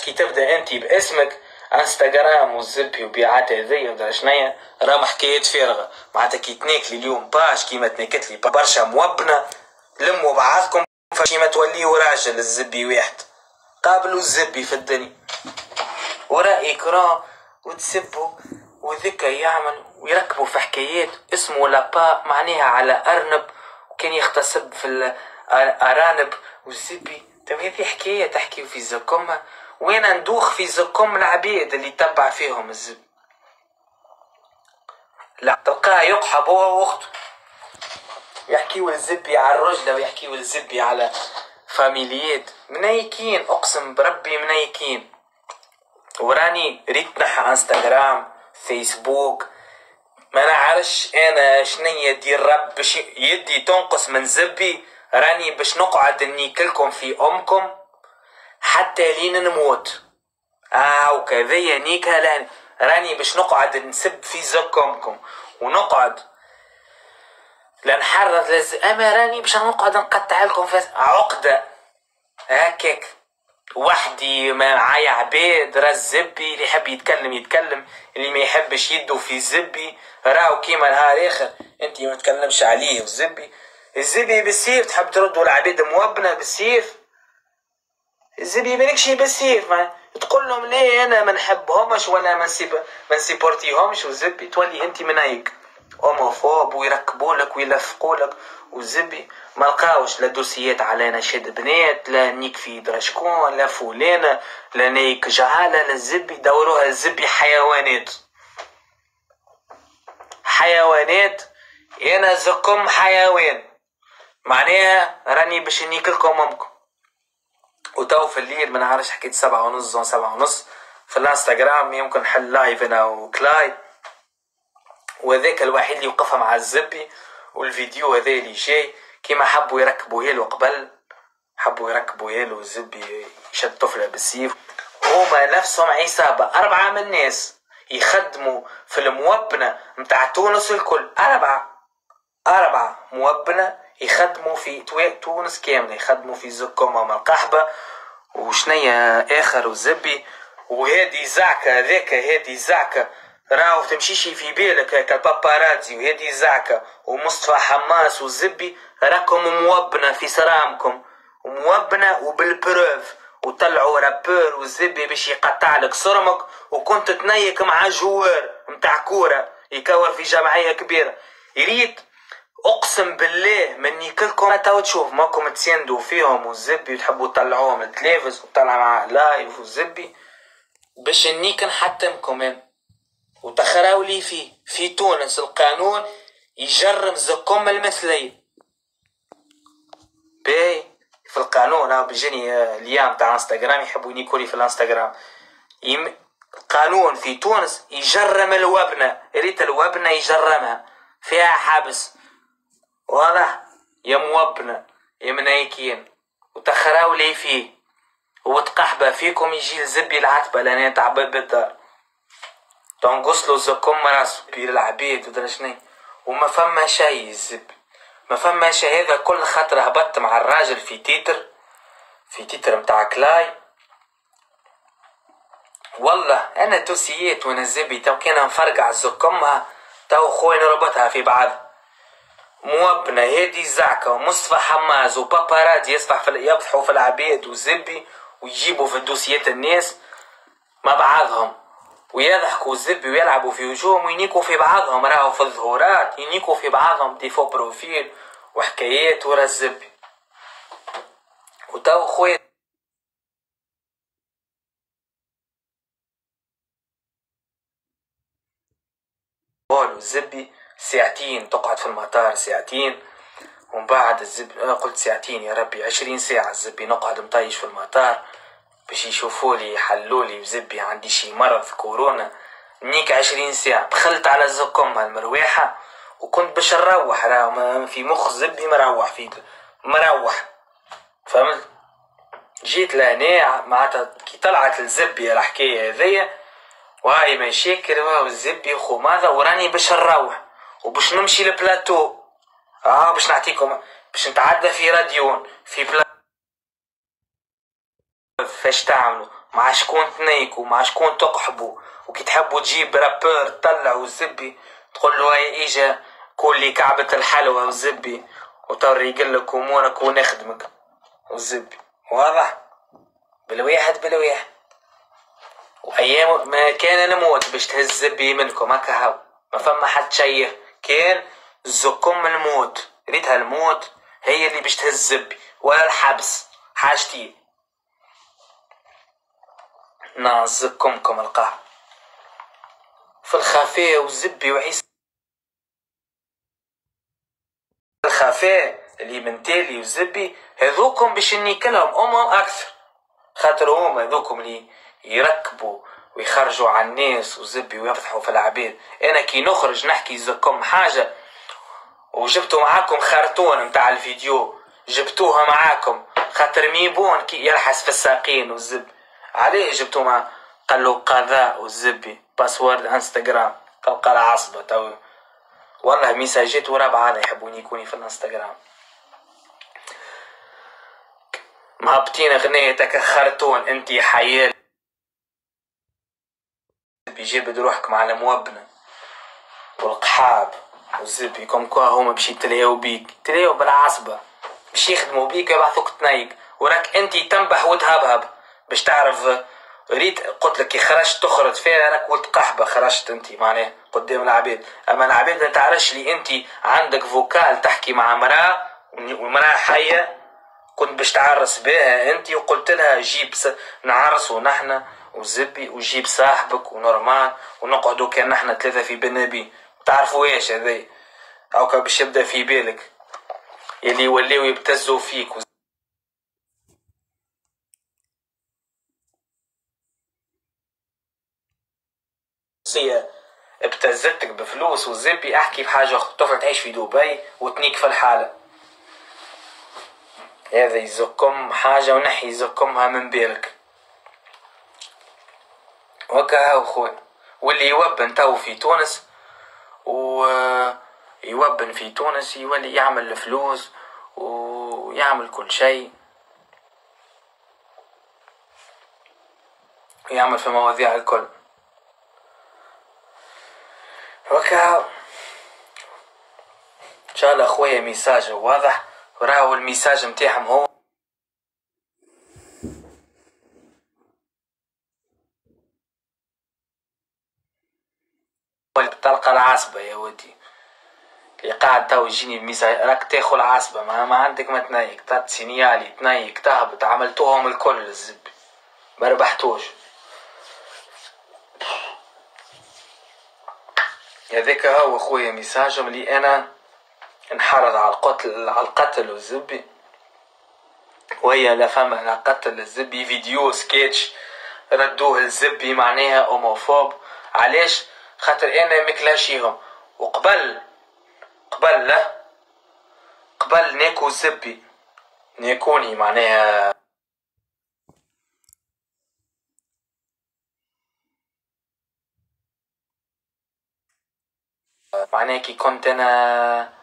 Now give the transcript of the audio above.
كي تبدا انت باسمك انستغرام والزبي وبيعات هذيا ودرا شنيا راه حكايات فارغه. معناتها كي تناكلي اليوم باش كيما تناكت لي برشا موبنه لموا بعضكم كيما توليوا راجل الزبي واحد قابلوا الزبي في الدنيا وراء اكران وتسبوا وذكا يعمل ويركبوا في حكايات اسمه لابا معناها على ارنب وكان يغتصب في الارانب والزبي. تو هذه حكايه تحكي في زكم وانا ندوخ في زكم العبيد اللي تبع فيهم الزبي. لا تلقاه يقحب هو واخته يحكيوا الزبي على الرجله ويحكيوا الزبي على فاميليات منيكين اقسم بربي منيكين. وراني ريت نحى انستغرام فيسبوك ما نعرفش انا شنيا دير رب باش يدي تنقص من زبي راني باش نقعد نيكلكم في امكم حتى لين نموت. وكذا نيكا راني باش نقعد نسب في زكمكم ونقعد لنحرض اما راني باش نقعد نقطع لكم في عقده هكاك وحدي معايا عباد. راه الزبي اللي يحب يتكلم اللي ما يحبش يدو في الزبي راهو كيما نهار اخر انت ما تكلمش عليه. الزبي بالسيف تحب تردوا العباد موبنه بالسيف. الزبي مالكش بالسيف تقول لهم ليه انا ما نحبهمش ولا ما نسيبورتيهمش والزبي تولي انت منايق اوموفوب ويركبوا لك ويلفقوا لك. والزبي ما لقاوش لا دوسيات على نشيد بنات لا نيك في درشكون لا فلانه لا نيك جعاله لا الزبي دوروها الزبي حيوانات. انا زكم حيوان معناها راني باش نيكلكم امكم. وتو في الليل ما نعرفش حكيت 7:30 في الانستغرام يمكن نحل لايف انا وكلاي وذاك الوحيد اللي وقفها مع الزبي. والفيديو هذا اللي جاي كيما حبوا يركبوا هيلو قبل حبوا يركبوا هيلو الزبي يشد طفله بالسيف. هما نفسهم عصابه 4 من الناس يخدموا في الموبنه متاع تونس الكل. 4 موبنه يخدموا في تونس كامله يخدموا في زكومه والقحبه وشنيا اخر والزبي. وهذه زعكه هذه زعكه راهو تمشيش في بالك هكا الباباراتزي وهذه زعكه ومصطفى حماس والزبي راكم موبنه في سرامكم وموبنه وبالبروف وطلعوا رابور والزبي باش يقطع لك صرمك وكنت تنيك مع جوار متاع كوره يكور في جمعيه كبيره. يريد اقسم بالله من يكلكم تو تشوف ماكم تساندوا فيهم والزبي وتحبوا تطلعوهم التلفز وطلع مع لايف والزبي باش نيك نحتمكم وتخراولي في تونس القانون يجرم زكم المثلي باي في القانون. بيجيني اليوم تاع انستغرام يحبوا ينيكولي في الانستغرام القانون في تونس يجرم الوبنه. ريت الوبنه يجرمها فيها حبس واضح يا موبنه يا منايكين وتخراولي فيه وتقحبه فيكم يجي الزبي العتبه لان تعبان بالدار تنقصلو زكم راسو بير العبيد ودرا شني وما فما شيء الزبي ما فما شيء. هذا كل خاطر هبطت مع الراجل في تيتر متاع كلاي والله انا توسيات وانا الزبي تو كان نفرقع زكمها تو خويا نربطها في بعض. موبنه هادي زعكه ومصطفى حماز وبابارات يفضحوا في العباد والزبي ويجيبوا في الدوسيات الناس مع بعضهم ويضحكوا الزبي ويلعبوا في وجوههم وينيكوا في بعضهم. راهو في الظهورات ينيكوا في بعضهم ديفو بروفيل وحكايات ورا الزبي. وتو خويا قالوا الزبي ساعتين تقعد في المطار ساعتين ومن بعد الزبي قلت ساعتين يا ربي 20 ساعة الزبي نقعد مطيش في المطار باش يشوفوا لي يحلوا لي بزبي عندي شي مرض كورونا. نيك 20 ساعة بخلت على زكم المروحة وكنت باش نروح راهو في مخ زبي مروح فهمت. جيت لهنا معناتها كي طلعت الزبي الحكاية هذيا وهاي مشاكل والزبي خو ماذا وراني باش نروح وباش نمشي لبلاتو باش نعطيكم باش نتعدى في راديون في فاش تعملوا مع شكون تنيكوا مع شكون تقحبوا، وكي تحبوا تجيب رابور تطلع والزبي تقول له هاي اجا كلي كعبة الحلوى والزبي وتوري يقلك امورك ونخدمك والزبي. واضح؟ بالواحد بالواحد. وايام ما كان نموت باش تهز زبي منكم هكا هاو ما فما حد شيء كان زكم الموت. ريتها الموت هي اللي باش تهز زبي ولا الحبس حاجتين. نعزكمكم القهر في الخفاء والزبي وعيسى الخفاء اللي من تالي والزبي هذوكم باش نيكلهم امم اكثر، خاطر هما هذوكم اللي يركبوا ويخرجوا على الناس وزبي ويفضحوا في العباد. انا كي نخرج نحكي زكم حاجه وجبتوا معاكم خرطون متاع الفيديو جبتوها معاكم خاطر ميبون كي يلحس في الساقين والزبي. عليه جبتوا مع قالوا قضاء والزبي باسورد انستغرام تلقى العصبة تو والله ميساجات ورا بعض يحبون يكوني في الانستغرام مهبطين اغنية خرطون انتي حيال بيجيب روحكم على موبنة والقحاب والزبي كم كوا هما باش يتلهيو بيك تلهيو بالعصبة باش يخدموا بيك يبعثوك تنيك وراك انتي تنبح وتهبهب باش تعرف. ريت قلت لك كي خرجت تخرج فيها راك ولد قحبة خرجت انتي معناه قدام العباد. اما العباد ما تعرفش لي انتي عندك فوكال تحكي مع مرأة ومرأة حية كنت باش تعرس بها انتي وقلت لها جيب نعرسوا نحنا وزبي وجيب صاحبك ونورمال ونقعدوا كان نحنا ثلاثة في بنابي. تعرفوا ايش هذي هاكا باش يبدا في بالك يلي يوليو يبتزوا فيك ابتزتك بفلوس والزبي. احكي بحاجة تفرض تعيش في دبي وتنيك في الحالة هذا يزكم حاجة ونحي يزكمها من بالك وكا هاو خويا. واللي يوبن تو في تونس ويوبن في تونس يولي يعمل الفلوس ويعمل كل شيء ويعمل في مواضيع الكل وكا. ان شاء الله خويا ميساج واضح وراهو الميساج متاعهم هو تلقى العصبة يا ودي اللي قاعد تو يجيني الميساج راك تاخذ العصبة ما عندك ما تنيك تات سينيالي تنيك تهبط عملتوهم الكل الزبي ما ربحتوش. هذاك هو خويا ميساجهم اللي انا انحرض على القتل والزبي وهي لا فما لا قتل الزبي فيديو سكيتش ردوه الزبي معناها اوموفوب. علاش؟ خاطر انا مكلاشيهم وقبل لا قبل ناكو زبي ناكوني معناها كي كنت انا